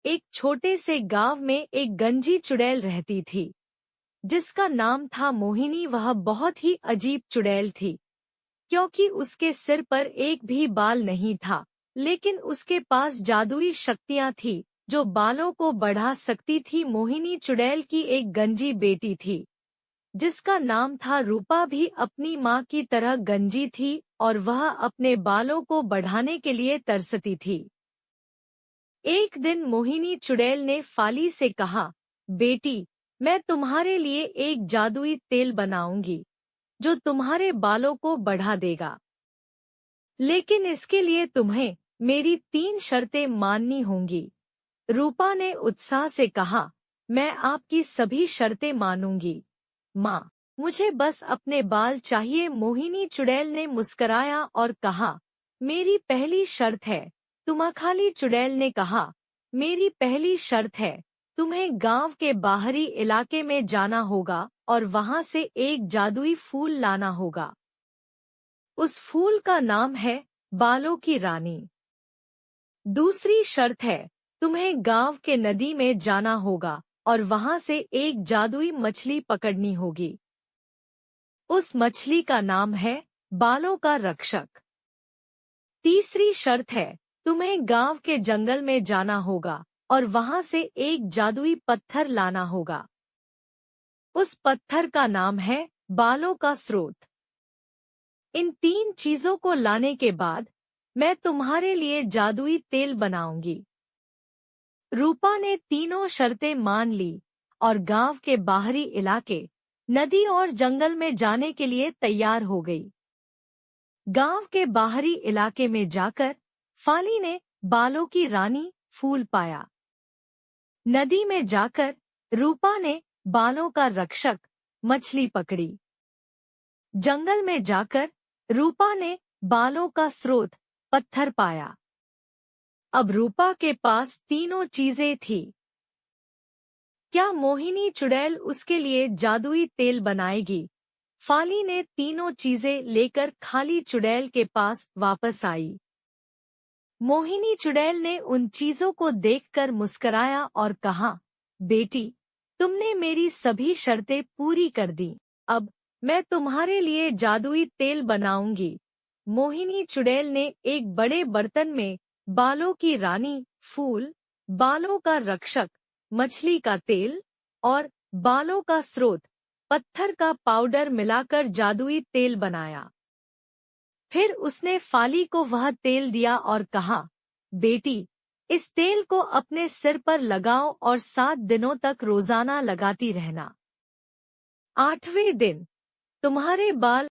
एक छोटे से गांव में एक गंजी चुड़ैल रहती थी, जिसका नाम था मोहिनी। वह बहुत ही अजीब चुड़ैल थी, क्योंकि उसके सिर पर एक भी बाल नहीं था, लेकिन उसके पास जादुई शक्तियां थी जो बालों को बढ़ा सकती थी। मोहिनी चुड़ैल की एक गंजी बेटी थी, जिसका नाम था रूपा। भी अपनी माँ की तरह गंजी थी और वह अपने बालों को बढ़ाने के लिए तरसती थी। एक दिन मोहिनी चुड़ैल ने फाली से कहा, बेटी, मैं तुम्हारे लिए एक जादुई तेल बनाऊंगी जो तुम्हारे बालों को बढ़ा देगा, लेकिन इसके लिए तुम्हें मेरी 3 शर्तें माननी होंगी। रूपा ने उत्साह से कहा, मैं आपकी सभी शर्तें मानूंगी माँ, मुझे बस अपने बाल चाहिए। मोहिनी चुड़ैल ने मुस्कराया और कहा, मेरी पहली शर्त है। खाली चुड़ैल ने कहा, मेरी पहली शर्त है, तुम्हें गांव के बाहरी इलाके में जाना होगा और वहां से एक जादुई फूल लाना होगा। उस फूल का नाम है बालों की रानी। दूसरी शर्त है, तुम्हें गांव के नदी में जाना होगा और वहां से एक जादुई मछली पकड़नी होगी। उस मछली का नाम है बालों का रक्षक। तीसरी शर्त है, तुम्हें गांव के जंगल में जाना होगा और वहां से एक जादुई पत्थर लाना होगा। उस पत्थर का नाम है बालों का स्रोत। इन 3 चीजों को लाने के बाद मैं तुम्हारे लिए जादुई तेल बनाऊंगी। रूपा ने तीनों शर्तें मान ली और गांव के बाहरी इलाके, नदी और जंगल में जाने के लिए तैयार हो गई। गांव के बाहरी इलाके में जाकर फाली ने बालों की रानी फूल पाया। नदी में जाकर रूपा ने बालों का रक्षक मछली पकड़ी। जंगल में जाकर रूपा ने बालों का स्रोत पत्थर पाया। अब रूपा के पास तीनों चीजें थी। क्या मोहिनी चुड़ैल उसके लिए जादुई तेल बनाएगी? फाली ने तीनों चीजें लेकर खाली चुड़ैल के पास वापस आई। मोहिनी चुड़ैल ने उन चीजों को देखकर मुस्कराया और कहा, बेटी, तुमने मेरी सभी शर्तें पूरी कर दी। अब मैं तुम्हारे लिए जादुई तेल बनाऊंगी। मोहिनी चुड़ैल ने एक बड़े बर्तन में बालों की रानी फूल, बालों का रक्षक मछली का तेल और बालों का स्रोत पत्थर का पाउडर मिलाकर जादुई तेल बनाया। फिर उसने फाली को वह तेल दिया और कहा, बेटी, इस तेल को अपने सिर पर लगाओ और 7 दिनों तक रोजाना लगाती रहना। 8वें दिन तुम्हारे बाल